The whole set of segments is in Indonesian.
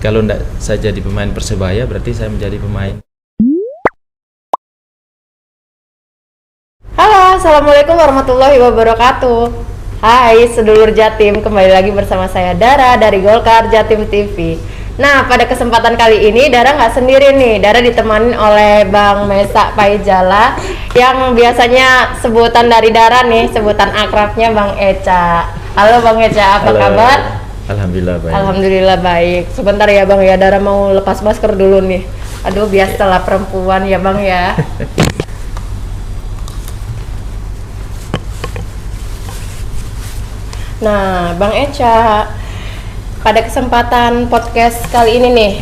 Kalau enggak saya jadi pemain Persebaya, berarti saya menjadi pemain. Halo, Assalamualaikum warahmatullahi wabarakatuh. Hai sedulur Jatim, kembali lagi bersama saya Dara dari Golkar Jatim TV. Nah, pada kesempatan kali ini Dara nggak sendiri nih. Dara ditemani oleh Bang Mesa Paijala yang biasanya sebutan dari Dara nih, sebutan akrabnya Bang Eca. Halo Bang Eca, apa kabar? Alhamdulillah baik. Alhamdulillah baik. Sebentar ya Bang ya, Dara mau lepas masker dulu nih. Aduh, biasalah perempuan ya Bang ya. Nah, Bang Eca, pada kesempatan podcast kali ini nih,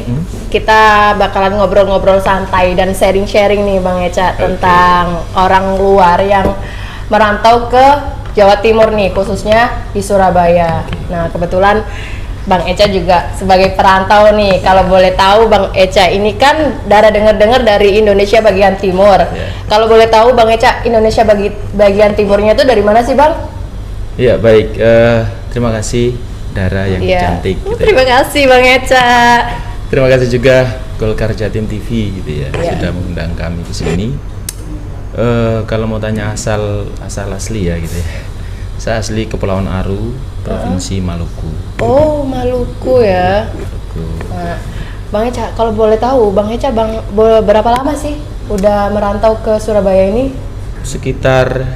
kita bakalan ngobrol-ngobrol santai dan sharing-sharing nih Bang Eca tentang orang luar yang merantau ke Jawa Timur nih, khususnya di Surabaya. Nah, kebetulan Bang Eca juga sebagai perantau nih. Kalau boleh tahu Bang Eca ini kan Dara dengar-dengar dari Indonesia bagian timur. Kalau boleh tahu Bang Eca, Indonesia bagian timurnya itu dari mana sih Bang? Iya baik, terima kasih Dara yang cantik gitu Terima kasih Bang Eca. Terima kasih juga Golkar Jatim TV gitu ya, sudah mengundang kami ke sini. Kalau mau tanya asal asli ya gitu ya, saya asli Kepulauan Aru, Provinsi Maluku. Oh, Maluku ya. Maluku. Nah, Bang Eca, kalau boleh tahu Bang Eca berapa lama sih udah merantau ke Surabaya ini? Sekitar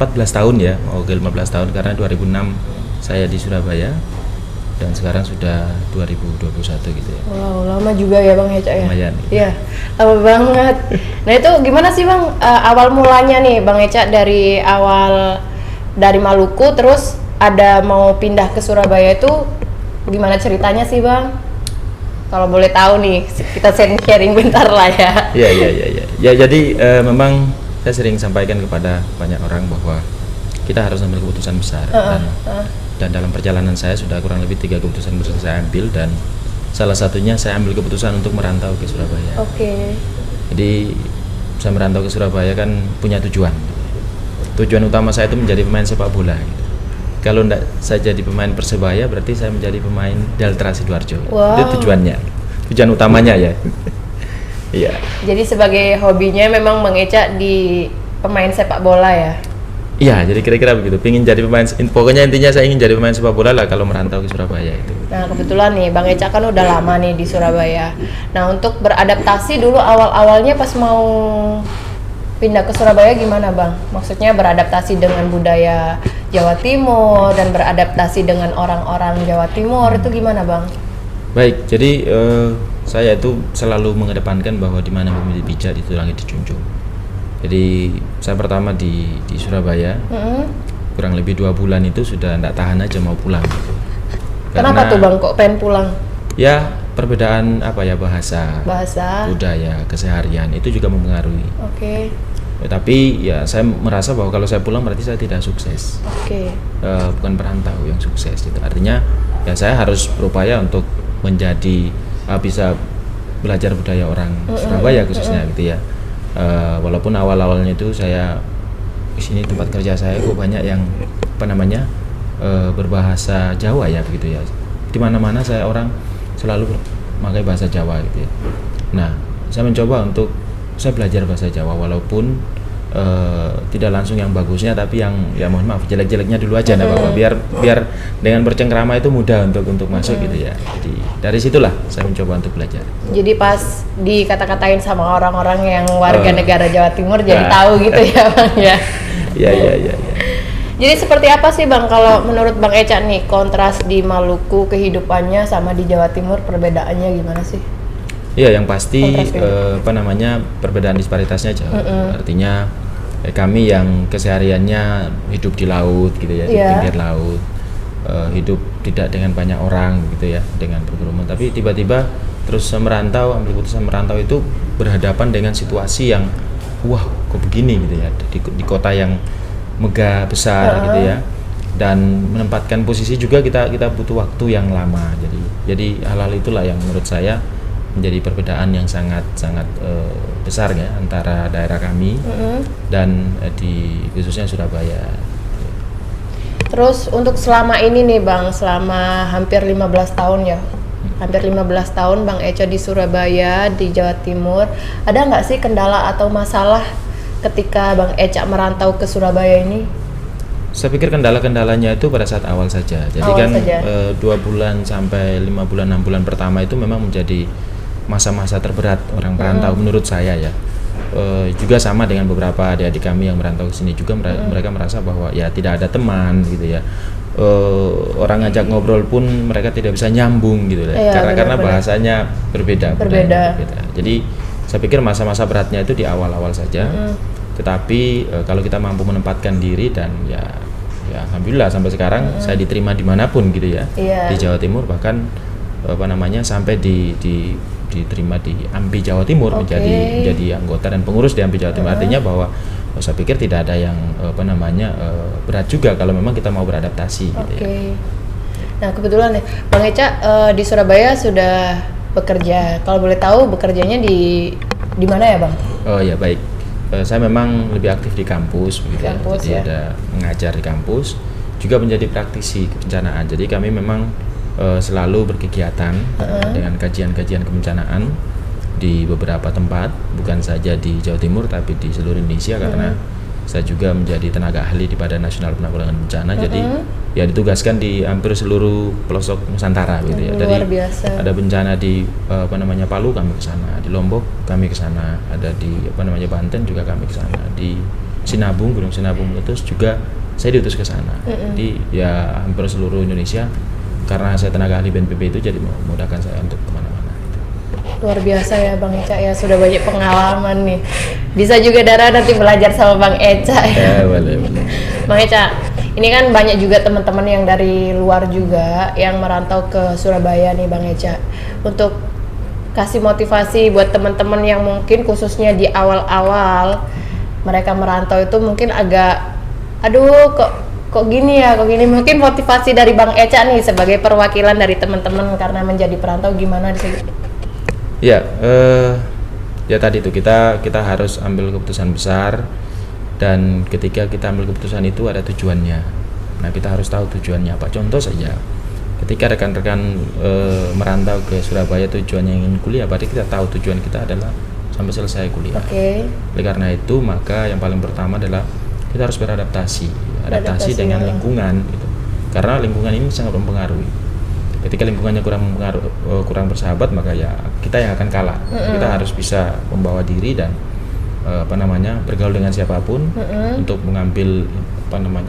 14 tahun ya, mau ke 15 tahun karena 2006 saya di Surabaya dan sekarang sudah 2021 gitu ya. Wow, lama juga ya Bang Eca ya? Lumayan. Iya, lama banget. Nah itu gimana sih Bang, awal mulanya nih Bang Eca dari Maluku terus ada mau pindah ke Surabaya itu gimana ceritanya sih Bang? Kalau boleh tahu nih, kita sharing bentar lah ya. Iya. Ya jadi memang saya sering sampaikan kepada banyak orang bahwa kita harus ambil keputusan besar dan dalam perjalanan saya sudah kurang lebih 3 keputusan besar saya ambil dan salah satunya saya ambil keputusan untuk merantau ke Surabaya. Oke. Jadi saya merantau ke Surabaya kan punya tujuan. Tujuan utama saya itu menjadi pemain sepak bola. Gitu. Kalau enggak saya jadi pemain Persebaya, berarti saya menjadi pemain Delta Sidoarjo. Wow. Itu tujuannya, tujuan utamanya ya. Iya. Jadi sebagai hobinya memang Bang Eca di pemain sepak bola ya? Iya, jadi kira-kira begitu. Pingin jadi pemain, pokoknya intinya saya ingin jadi pemain sepak bola lah kalau merantau ke Surabaya itu. Nah kebetulan nih Bang Eca kan udah lama nih di Surabaya. Nah untuk beradaptasi dulu awal-awalnya pas mau pindah ke Surabaya gimana Bang? Maksudnya beradaptasi dengan budaya Jawa Timur dan beradaptasi dengan orang-orang Jawa Timur itu gimana Bang? Baik, jadi saya itu selalu mengedepankan bahwa di mana bumi dipijak itu langit dijunjung. Jadi saya pertama di Surabaya, kurang lebih 2 bulan itu sudah tidak tahan aja mau pulang. Kenapa tuh Bang kok pengen pulang? Ya perbedaan bahasa, budaya, keseharian itu juga mempengaruhi. Oke. Tapi ya saya merasa bahwa kalau saya pulang berarti saya tidak sukses. Oke. Bukan perantau yang sukses itu. Artinya ya saya harus berupaya untuk menjadi bisa belajar budaya orang Surabaya khususnya gitu ya. Walaupun awal-awalnya itu saya di sini tempat kerja saya kok banyak yang berbahasa Jawa ya begitu ya. Di mana-mana saya orang selalu memakai bahasa Jawa gitu ya. Nah, saya mencoba untuk saya belajar bahasa Jawa walaupun tidak langsung yang bagusnya tapi yang ya mohon maaf jelek-jeleknya dulu aja enggak apa-apa biar dengan bercengkrama itu mudah untuk masuk gitu ya. Jadi dari situlah saya mencoba untuk belajar. Jadi pas dikata-katain sama orang-orang yang warga negara Jawa Timur jadi tahu gitu ya Bang ya. Iya. Jadi seperti apa sih Bang kalau menurut Bang Eca nih kontras di Maluku kehidupannya sama di Jawa Timur perbedaannya gimana sih? Iya, yang pasti perbedaan disparitasnya jauh. Artinya kami yang kesehariannya hidup di laut gitu ya, di pinggir laut, hidup tidak dengan banyak orang gitu ya, dengan berkerumun. Tapi tiba-tiba terus merantau, ambil keputusan merantau itu berhadapan dengan situasi yang wah kok begini gitu ya, di kota yang megah besar gitu ya, dan menempatkan posisi juga kita butuh waktu yang lama. Jadi hal-hal itulah yang menurut saya menjadi perbedaan yang sangat besar ya antara daerah kami dan di khususnya Surabaya. Terus untuk selama ini nih Bang, selama hampir 15 tahun ya hampir 15 tahun Bang Echa di Surabaya, di Jawa Timur. Ada nggak sih kendala atau masalah ketika Bang Echa merantau ke Surabaya ini? Saya pikir kendala-kendalanya itu pada saat awal saja. Jadi 2 bulan sampai 5 bulan, 6 bulan pertama itu memang menjadi masa-masa terberat orang perantau menurut saya ya. Juga sama dengan beberapa adik-adik kami yang merantau ke sini juga mereka merasa bahwa ya tidak ada teman gitu ya. Orang ngajak ngobrol pun mereka tidak bisa nyambung gitu ya. Karena bahasanya berbeda. Jadi saya pikir masa-masa beratnya itu di awal-awal saja. Tetapi kalau kita mampu menempatkan diri dan ya alhamdulillah sampai sekarang saya diterima dimanapun gitu ya. Di Jawa Timur bahkan sampai diterima di AMPI Jawa Timur menjadi anggota dan pengurus di AMPI Jawa Timur. Artinya bahwa saya pikir tidak ada yang berat juga kalau memang kita mau beradaptasi gitu ya. Nah kebetulan nih Bang Echa di Surabaya sudah bekerja. Kalau boleh tahu bekerjanya di mana ya Bang? Oh ya baik. Saya memang lebih aktif di kampus begitu ya. Jadi ada mengajar di kampus, juga menjadi praktisi kebencanaan. Jadi kami memang selalu berkegiatan dengan kajian-kajian kebencanaan di beberapa tempat, bukan saja di Jawa Timur tapi di seluruh Indonesia karena saya juga menjadi tenaga ahli di Badan Nasional Penanggulangan Bencana. Jadi ya ditugaskan di hampir seluruh pelosok Nusantara gitu ya. Jadi ada bencana di Palu kami ke sana, di Lombok kami ke sana, ada di Banten juga kami ke sana, di Sinabung, Gunung Sinabung meletus juga saya diutus ke sana. Jadi ya hampir seluruh Indonesia karena saya tenaga ahli BNPB itu jadi memudahkan saya untuk kemana-mana. Luar biasa ya Bang Echa ya, sudah banyak pengalaman nih. Bisa juga Dara nanti belajar sama Bang Echa ya. Boleh. Bang Echa, ini kan banyak juga teman-teman yang dari luar juga yang merantau ke Surabaya nih Bang Echa. Untuk kasih motivasi buat teman-teman yang mungkin khususnya di awal-awal mereka merantau itu mungkin agak kok gini mungkin motivasi dari Bang Echa nih sebagai perwakilan dari teman-teman karena menjadi perantau gimana di sini? Ya, ya tadi itu kita harus ambil keputusan besar dan ketika kita ambil keputusan itu ada tujuannya. Nah kita harus tahu tujuannya apa. Contoh saja, ketika rekan-rekan merantau ke Surabaya tujuannya ingin kuliah, berarti kita tahu tujuan kita adalah sampai selesai kuliah. Oleh karena itu maka yang paling pertama adalah kita harus beradaptasi dengan lingkungan gitu. Karena lingkungan ini sangat mempengaruhi. Ketika lingkungannya kurang bersahabat maka ya kita yang akan kalah. Kita harus bisa membawa diri dan bergaul dengan siapapun untuk mengambil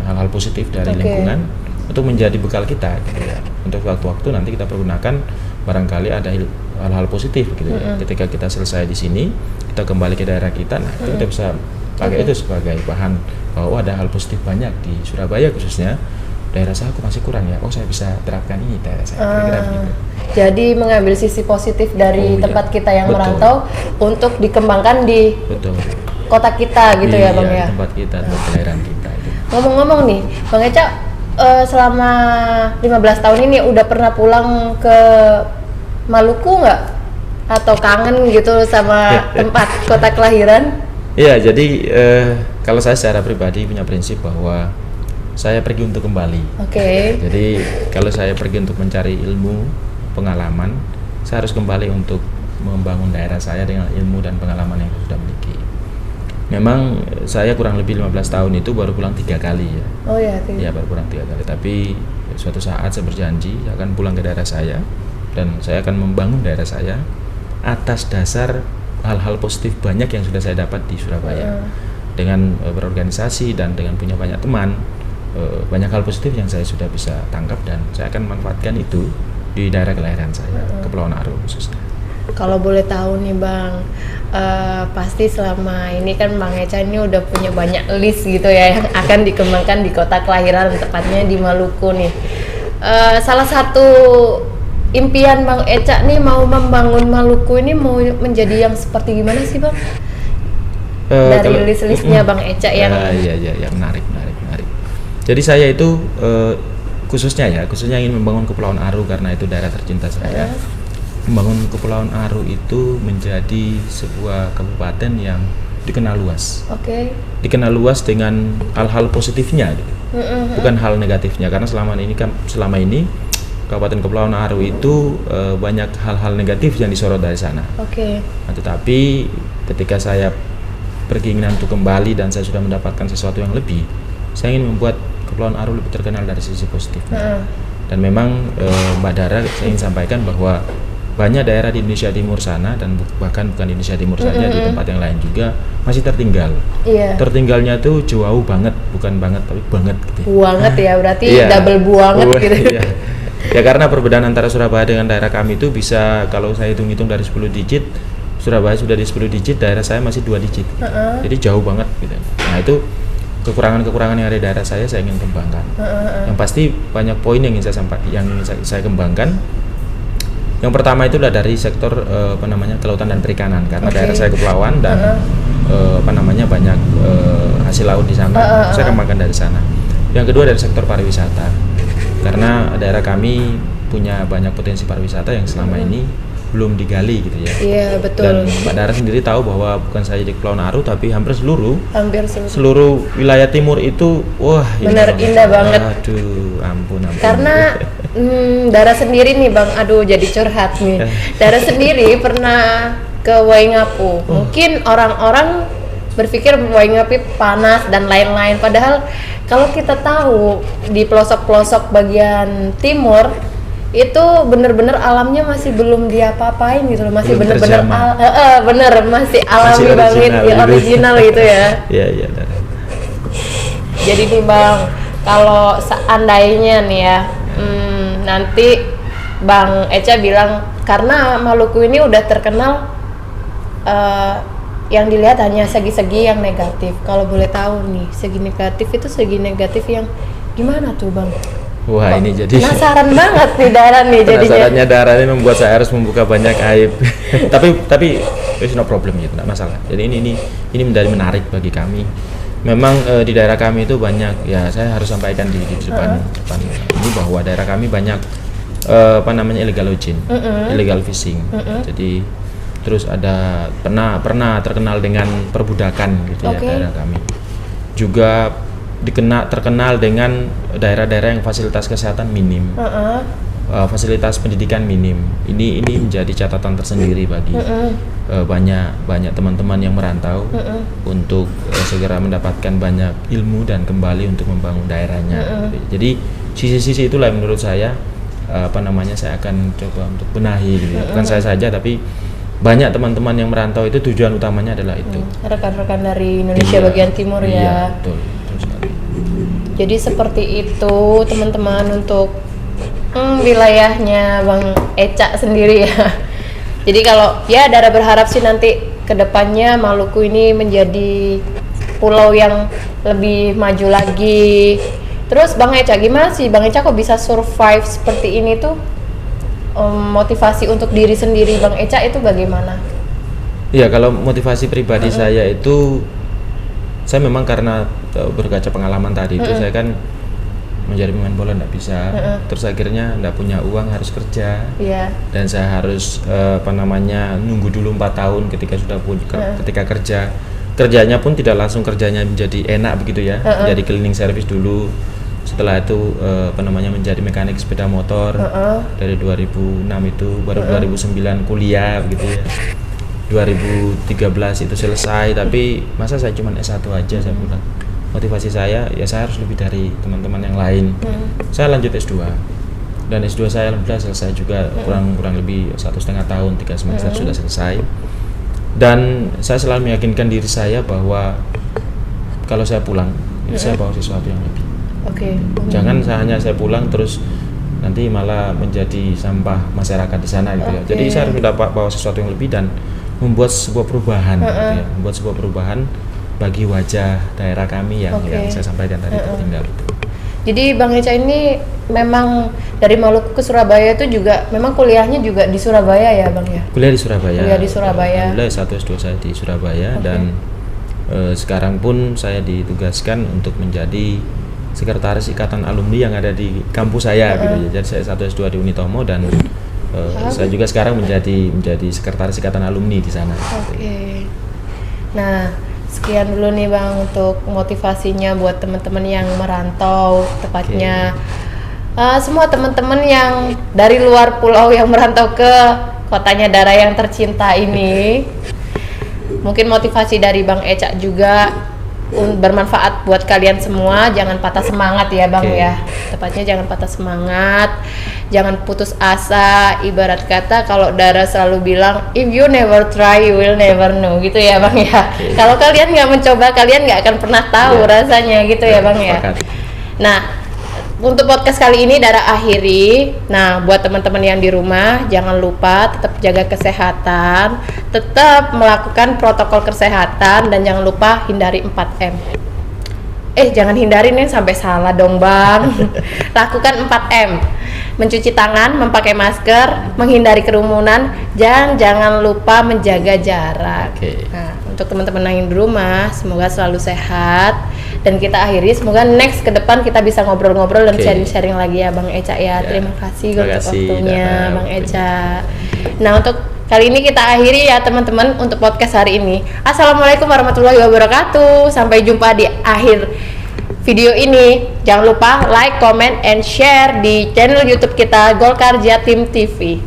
hal-hal positif dari lingkungan untuk menjadi bekal kita gitu ya. Untuk waktu-waktu nanti kita pergunakan barangkali ada hal-hal positif gitu ya. Ketika kita selesai di sini, kita kembali ke daerah kita, nah itu kita bisa pakai itu sebagai bahan bahwa ada hal positif banyak di Surabaya khususnya. Daerah saya aku masih kurang ya, saya bisa terapkan ini daerah saya, kira-kira begitu. Jadi mengambil sisi positif dari tempat kita yang merantau untuk dikembangkan di kota kita gitu ya Bang ya? Tempat kita, daerah kita itu. Ngomong-ngomong nih, Bang Echa selama 15 tahun ini udah pernah pulang ke Maluku nggak? Atau kangen gitu sama tempat kota kelahiran? Iya, jadi kalau saya secara pribadi punya prinsip bahwa saya pergi untuk kembali. Jadi kalau saya pergi untuk mencari ilmu, pengalaman, saya harus kembali untuk membangun daerah saya dengan ilmu dan pengalaman yang sudah miliki. Memang saya kurang lebih 15 tahun itu baru pulang 3 kali ya. Iya, baru pulang 3 kali. Tapi suatu saat saya berjanji saya akan pulang ke daerah saya dan saya akan membangun daerah saya atas dasar hal-hal positif banyak yang sudah saya dapat di Surabaya. Dengan berorganisasi dan dengan punya banyak teman, banyak hal positif yang saya sudah bisa tangkap dan saya akan manfaatkan itu di daerah kelahiran saya, Kepulauan Aru khususnya. Kalau boleh tahu nih Bang, pasti selama ini kan Bang Echa ini udah punya banyak list gitu ya yang akan dikembangkan di kota kelahiran, tepatnya di Maluku nih. Salah satu impian Bang Echa nih mau membangun Maluku ini mau menjadi yang seperti gimana sih Bang? Dari list-listnya Bang Echa yang iya, menarik. Jadi saya itu khususnya ingin membangun Kepulauan Aru karena itu daerah tercinta saya. Membangun Kepulauan Aru itu menjadi sebuah kabupaten yang dikenal luas. Dikenal luas dengan hal-hal positifnya gitu. Bukan hal negatifnya karena selama ini Kabupaten Kepulauan Aru itu banyak hal-hal negatif yang disorot dari sana. Nah, tetapi ketika saya berkeinginan untuk kembali dan saya sudah mendapatkan sesuatu yang lebih, saya ingin membuat Kepulauan Aru lebih terkenal dari sisi positifnya. Dan memang Mbak Dara, saya ingin sampaikan bahwa banyak daerah di Indonesia Timur sana dan bahkan bukan di Indonesia Timur saja, di tempat yang lain juga masih tertinggal. Tertinggalnya tuh jauh banget, bukan banget tapi banget gitu. Banget ya, berarti double banget gitu. Ya karena perbedaan antara Surabaya dengan daerah kami itu bisa, kalau saya hitung-hitung dari 10 digit, Surabaya sudah di 10 digit, daerah saya masih 2 digit. Jadi jauh banget gitu. Nah, itu kekurangan-kekurangan yang ada di daerah saya ingin kembangkan. Yang pasti banyak poin yang ingin saya kembangkan. Yang pertama itu adalah dari sektor kelautan dan perikanan, karena daerah saya kepulauan dan banyak hasil laut di sana. Saya kembangkan dari sana. Yang kedua dari sektor pariwisata, karena daerah kami punya banyak potensi pariwisata yang selama ini belum digali gitu ya. Iya, betul. Dan Mbak Dara sendiri tahu bahwa bukan saja di Kepulauan Aru tapi hampir seluruh wilayah timur itu indah banget. Aduh, ampun. Karena Dara sendiri nih Bang, jadi curhat nih. Dara sendiri pernah ke Waingapu. Mungkin orang-orang berpikir Waingapu panas dan lain-lain, padahal kalau kita tahu di pelosok-pelosok bagian timur itu bener-bener alamnya masih belum diapa-apain gitu loh, masih bener-bener masih alami banget, original gitu ya. Iya. Jadi nih Bang, kalau seandainya nih ya, nanti Bang Echa bilang karena Maluku ini udah terkenal yang dilihat hanya segi-segi yang negatif. Kalau boleh tahu nih, segi negatif yang gimana tuh Bang? Wah, ini jadi penasaran banget nih Dara nih jadinya. Penasarannya Dara ini membuat saya harus membuka banyak aib. tapi it's no problem gitu, tidak masalah. Jadi ini menjadi menarik bagi kami. Memang di daerah kami itu banyak, ya saya harus sampaikan di depan ini bahwa daerah kami banyak illegal logging, illegal fishing. Jadi terus ada pernah terkenal dengan perbudakan gitu ya daerah kami. Juga terkenal dengan daerah-daerah yang fasilitas kesehatan minim, fasilitas pendidikan minim. Ini menjadi catatan tersendiri bagi banyak teman-teman yang merantau untuk segera mendapatkan banyak ilmu dan kembali untuk membangun daerahnya. Jadi sisi-sisi itulah yang menurut saya saya akan coba untuk benahi gitu. Bukan saya saja tapi banyak teman-teman yang merantau itu tujuan utamanya adalah itu. Rekan-rekan dari Indonesia bagian timur ya. Iya, betul. Jadi seperti itu teman-teman untuk wilayahnya Bang Echa sendiri ya. Jadi kalau ya Dara berharap sih nanti kedepannya Maluku ini menjadi pulau yang lebih maju lagi. Terus Bang Echa gimana sih Bang Echa kok bisa survive seperti ini tuh? Motivasi untuk diri sendiri Bang Echa itu bagaimana? Iya, kalau motivasi pribadi saya itu, saya memang karena berkaca pengalaman tadi itu saya kan menjadi pemain bola nggak bisa, terus akhirnya nggak punya uang, harus kerja, dan saya harus nunggu dulu 4 tahun ketika sudah ketika kerjanya pun tidak langsung kerjanya menjadi enak begitu ya, jadi cleaning service dulu. Setelah itu menjadi mekanik sepeda motor dari 2006 itu baru 2009 kuliah begitu ya. 2013 itu selesai, tapi masa saya cuma S1 aja, saya bilang motivasi saya ya saya harus lebih dari teman-teman yang lain. Saya lanjut S2 dan S2 saya alhamdulillah selesai juga, kurang lebih 1,5 tahun, 3 semester sudah selesai. Dan saya selalu meyakinkan diri saya bahwa kalau saya pulang saya bawa sesuatu yang lebih. Jangan hanya saya pulang terus nanti malah menjadi sampah masyarakat di sana gitu ya. Jadi saya harus bawa sesuatu yang lebih dan membuat sebuah perubahan gitu ya. Membuat sebuah perubahan bagi wajah daerah kami yang saya sampaikan tadi tertinggal itu. Jadi Bang Echa ini memang dari Maluku ke Surabaya itu juga memang kuliahnya juga di Surabaya ya Bang ya? Kuliah di Surabaya. Alhamdulillah S1 S2 saya di Surabaya dan sekarang pun saya ditugaskan untuk menjadi sekretaris ikatan alumni yang ada di kampus saya gitu ya. Jadi saya S1 S2 di Unitomo dan saya juga sekarang menjadi sekretaris ikatan alumni di sana. Nah, sekian dulu nih Bang untuk motivasinya buat teman-teman yang merantau, tepatnya semua teman-teman yang dari luar pulau yang merantau ke kotanya Dara yang tercinta ini. Mungkin motivasi dari Bang Eca juga bermanfaat buat kalian semua. Jangan patah semangat ya Bang ya. Tepatnya jangan patah semangat, jangan putus asa. Ibarat kata kalau Dara selalu bilang, if you never try you will never know, gitu ya Bang ya. Kalau kalian nggak mencoba, kalian nggak akan pernah tahu rasanya, gitu ya Bang ya. Nah, untuk podcast kali ini Dara akhiri. Nah, buat teman-teman yang di rumah, jangan lupa tetap jaga kesehatan, tetap melakukan protokol kesehatan, dan jangan lupa hindari 4M. Jangan hindarin sampai salah dong Bang. Lakukan 4M. Mencuci tangan, memakai masker, menghindari kerumunan, dan jangan lupa menjaga jarak. Nah, untuk teman-teman yang di rumah, semoga selalu sehat. Dan kita akhiri, semoga next ke depan kita bisa ngobrol-ngobrol dan sharing-sharing lagi ya Bang Eca ya. Terima kasih untuk waktunya Bang Eca. Nah, untuk kali ini kita akhiri ya teman-teman untuk podcast hari ini. Assalamualaikum warahmatullahi wabarakatuh. Sampai jumpa di akhir video ini. Jangan lupa like, comment, and share di channel YouTube kita Golkar Jatim TV.